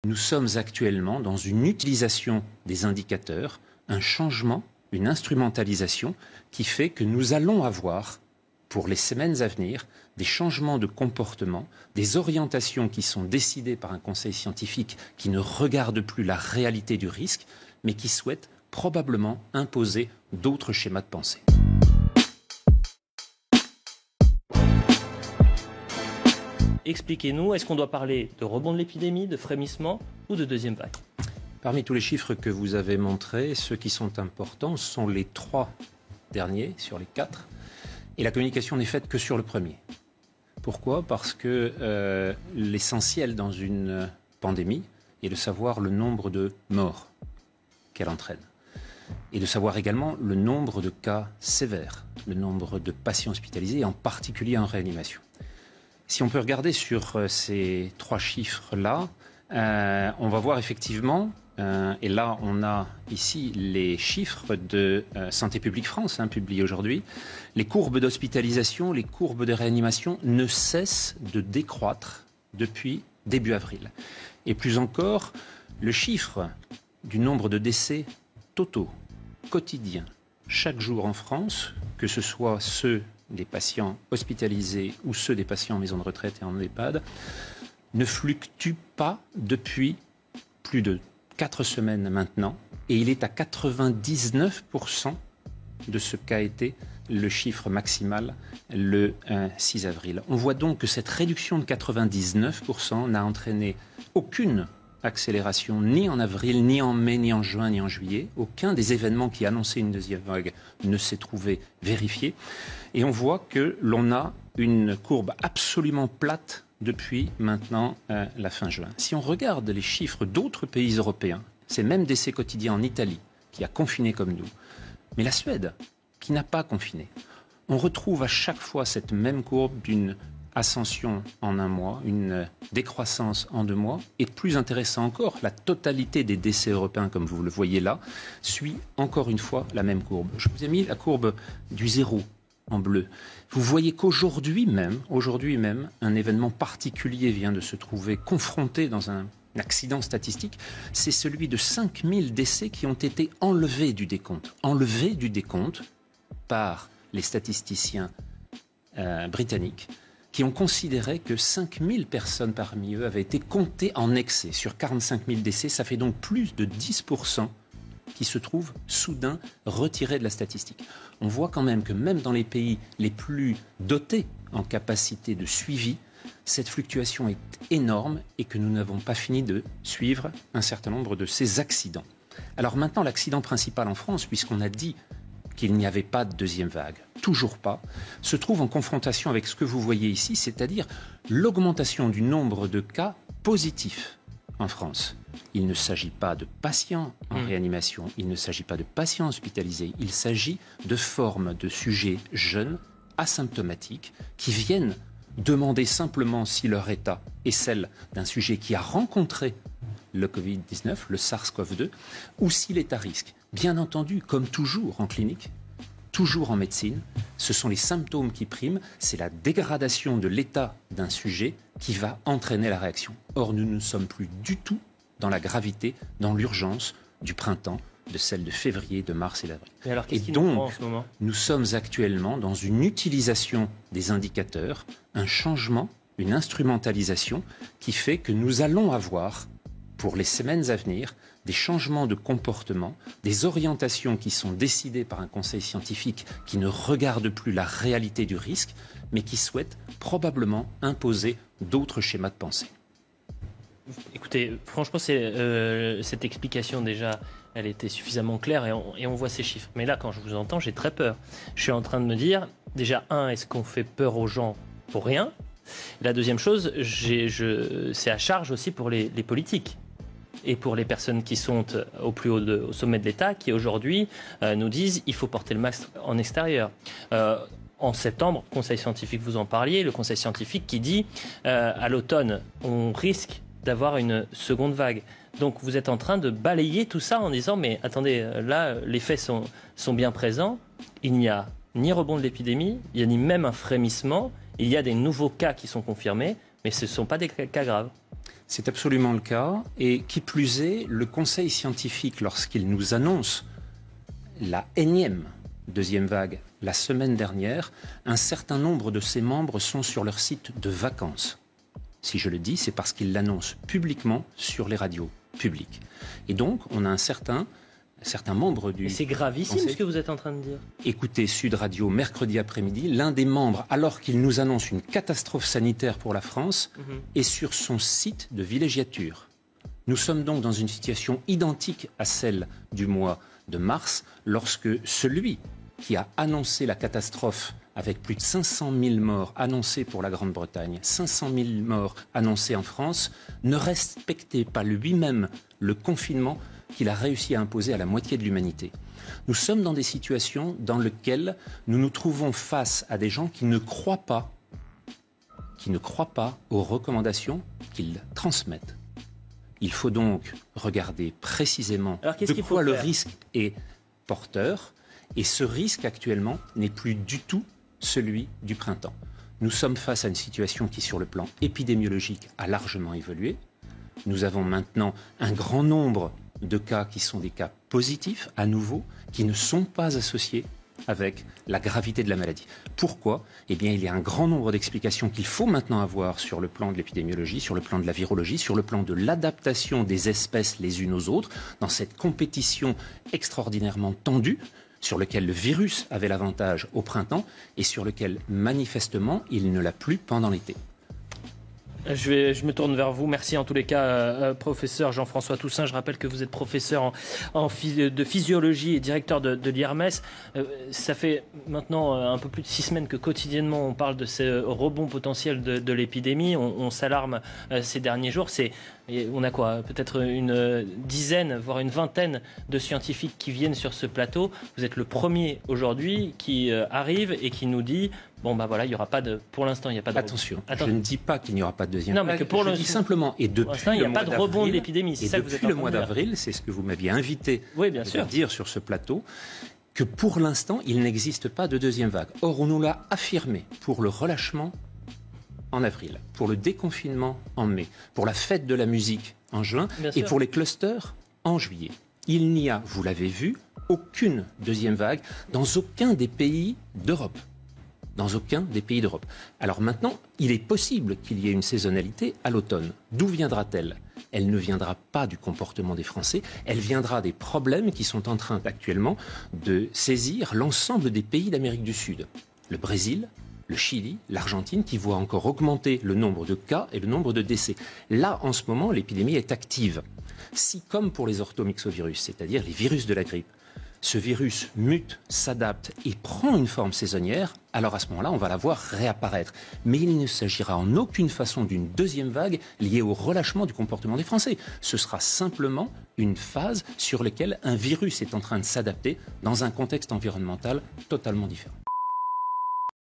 Nous sommes actuellement dans une utilisation des indicateurs, un changement, une instrumentalisation qui fait que nous allons avoir, pour les semaines à venir, des changements de comportement, des orientations qui sont décidées par un conseil scientifique qui ne regarde plus la réalité du risque, mais qui souhaite probablement imposer d'autres schémas de pensée. Expliquez-nous, est-ce qu'on doit parler de rebond de l'épidémie, de frémissement ou de deuxième vague? Parmi tous les chiffres que vous avez montrés, ceux qui sont importants sont les 3 derniers sur les 4. Et la communication n'est faite que sur le premier. Pourquoi ? Parce que l'essentiel dans une pandémie est de savoir le nombre de morts qu'elle entraîne. Et de savoir également le nombre de cas sévères, le nombre de patients hospitalisés, en particulier en réanimation. Si on peut regarder sur ces 3 chiffres-là, on va voir effectivement, et là on a ici les chiffres de Santé publique France, publiés aujourd'hui, les courbes d'hospitalisation, les courbes de réanimation ne cessent de décroître depuis début avril. Et plus encore, le chiffre du nombre de décès totaux, quotidiens, chaque jour en France, que ce soit ceux des patients hospitalisés ou ceux des patients en maison de retraite et en EHPAD, ne fluctue pas depuis plus de 4 semaines maintenant, et il est à 99% de ce qu'a été le chiffre maximal le 6 avril. On voit donc que cette réduction de 99% n'a entraîné aucune accélération ni en avril, ni en mai, ni en juin, ni en juillet. Aucun des événements qui annonçaient une deuxième vague ne s'est trouvé vérifié. Et on voit que l'on a une courbe absolument plate depuis maintenant la fin juin. Si on regarde les chiffres d'autres pays européens, c'est même décès quotidiens en Italie, qui a confiné comme nous, mais la Suède, qui n'a pas confiné, on retrouve à chaque fois cette même courbe d'une ascension en 1 mois, une décroissance en 2 mois, et plus intéressant encore, la totalité des décès européens, comme vous le voyez là, suit encore une fois la même courbe. Je vous ai mis la courbe du 0 en bleu. Vous voyez qu'aujourd'hui même, un événement particulier vient de se trouver confronté dans un accident statistique, c'est celui de 5000 décès qui ont été enlevés du décompte par les statisticiens britanniques, qui ont considéré que 5000 personnes parmi eux avaient été comptées en excès. Sur 45 000 décès, ça fait donc plus de 10% qui se trouvent soudain retirés de la statistique. On voit quand même que même dans les pays les plus dotés en capacité de suivi, cette fluctuation est énorme et que nous n'avons pas fini de suivre un certain nombre de ces accidents. Alors maintenant, l'accident principal en France, puisqu'on a dit qu'il n'y avait pas de deuxième vague, toujours pas, se trouve en confrontation avec ce que vous voyez ici, c'est-à-dire l'augmentation du nombre de cas positifs en France. Il ne s'agit pas de patients en réanimation, il ne s'agit pas de patients hospitalisés, il s'agit de formes de sujets jeunes, asymptomatiques, qui viennent demander simplement si leur état est celle d'un sujet qui a rencontré le Covid-19, le SARS-CoV-2, ou s'il est à risque. Bien entendu, comme toujours en clinique, toujours en médecine, ce sont les symptômes qui priment, c'est la dégradation de l'état d'un sujet qui va entraîner la réaction. Or, nous ne sommes plus du tout dans la gravité, dans l'urgence du printemps, de celle de février, de mars et d'avril. Et alors, qu'est-ce qui donc, nous prend en ce moment ? Nous sommes actuellement dans une utilisation des indicateurs, un changement, une instrumentalisation qui fait que nous allons avoir, pour les semaines à venir, des changements de comportement, des orientations qui sont décidées par un conseil scientifique qui ne regarde plus la réalité du risque, mais qui souhaite probablement imposer d'autres schémas de pensée. Écoutez, franchement, cette explication déjà, elle était suffisamment claire et on voit ces chiffres. Mais là, quand je vous entends, j'ai très peur. Je suis en train de me dire, déjà, est-ce qu'on fait peur aux gens pour rien ? La deuxième chose, c'est à charge aussi pour les politiques et pour les personnes qui sont au sommet de l'État, qui aujourd'hui nous disent il faut porter le masque en extérieur. En septembre, conseil scientifique, vous en parliez, le conseil scientifique qui dit à l'automne, on risque d'avoir une seconde vague. Donc vous êtes en train de balayer tout ça en disant mais attendez, là les faits sont bien présents, il n'y a ni rebond de l'épidémie, il n'y a ni même un frémissement, il y a des nouveaux cas qui sont confirmés, mais ce ne sont pas des cas graves. C'est absolument le cas. Et qui plus est, le Conseil scientifique, lorsqu'il nous annonce la énième deuxième vague la semaine dernière, un certain nombre de ses membres sont sur leur site de vacances. Si je le dis, c'est parce qu'ils l'annoncent publiquement sur les radios publiques. Et donc, on a un certain membre du... Et c'est gravissime Conseil. ce que vous êtes en train de dire. Écoutez Sud Radio mercredi après-midi, l'un des membres, alors qu'il nous annonce une catastrophe sanitaire pour la France, est sur son site de villégiature. Nous sommes donc dans une situation identique à celle du mois de mars, lorsque celui qui a annoncé la catastrophe avec plus de 500 000 morts annoncés pour la Grande-Bretagne, 500 000 morts annoncés en France, ne respectait pas lui-même le confinement qu'il a réussi à imposer à la moitié de l'humanité. Nous sommes dans des situations dans lesquelles nous nous trouvons face à des gens qui ne croient pas aux recommandations qu'ils transmettent. Il faut donc regarder précisément de quoi le risque est porteur. Et ce risque actuellement n'est plus du tout celui du printemps. Nous sommes face à une situation qui, sur le plan épidémiologique, a largement évolué. Nous avons maintenant un grand nombre de cas qui sont des cas positifs, à nouveau, qui ne sont pas associés avec la gravité de la maladie. Pourquoi ? Eh bien, il y a un grand nombre d'explications qu'il faut maintenant avoir sur le plan de l'épidémiologie, sur le plan de la virologie, sur le plan de l'adaptation des espèces les unes aux autres, dans cette compétition extraordinairement tendue, sur lequel le virus avait l'avantage au printemps et sur lequel, manifestement, il ne l'a plus pendant l'été. Je me tourne vers vous. Merci en tous les cas, professeur Jean-François Toussaint. Je rappelle que vous êtes professeur de physiologie et directeur de l'IRMES. Ça fait maintenant un peu plus de 6 semaines que quotidiennement on parle de ces rebonds potentiels de l'épidémie. On s'alarme ces derniers jours. On a quoi ? Peut-être une dizaine, voire une vingtaine de scientifiques qui viennent sur ce plateau. Vous êtes le premier aujourd'hui qui arrive et qui nous dit... Bon, bah voilà, il n'y aura pas de... Pour l'instant, il n'y a pas de... Attention, je ne dis pas qu'il n'y aura pas de deuxième vague. Non, mais que pour je dis simplement, et depuis il n'y a pas de rebond de l'épidémie. Et depuis le mois d'avril, c'est ce que vous m'aviez invité à dire sur ce plateau, que pour l'instant, il n'existe pas de deuxième vague. Or, on nous l'a affirmé pour le relâchement en avril, pour le déconfinement en mai, pour la fête de la musique en juin et pour les clusters en juillet. Il n'y a, vous l'avez vu, aucune deuxième vague dans aucun des pays d'Europe. Dans aucun des pays d'Europe. Alors maintenant, il est possible qu'il y ait une saisonnalité à l'automne. D'où viendra-t-elle ? Elle ne viendra pas du comportement des Français, elle viendra des problèmes qui sont en train actuellement de saisir l'ensemble des pays d'Amérique du Sud. Le Brésil, le Chili, l'Argentine, qui voient encore augmenter le nombre de cas et le nombre de décès. Là, en ce moment, l'épidémie est active. Si, comme pour les orthomyxovirus, c'est-à-dire les virus de la grippe, ce virus mute, s'adapte et prend une forme saisonnière, alors à ce moment-là, on va la voir réapparaître. Mais il ne s'agira en aucune façon d'une deuxième vague liée au relâchement du comportement des Français. Ce sera simplement une phase sur laquelle un virus est en train de s'adapter dans un contexte environnemental totalement différent.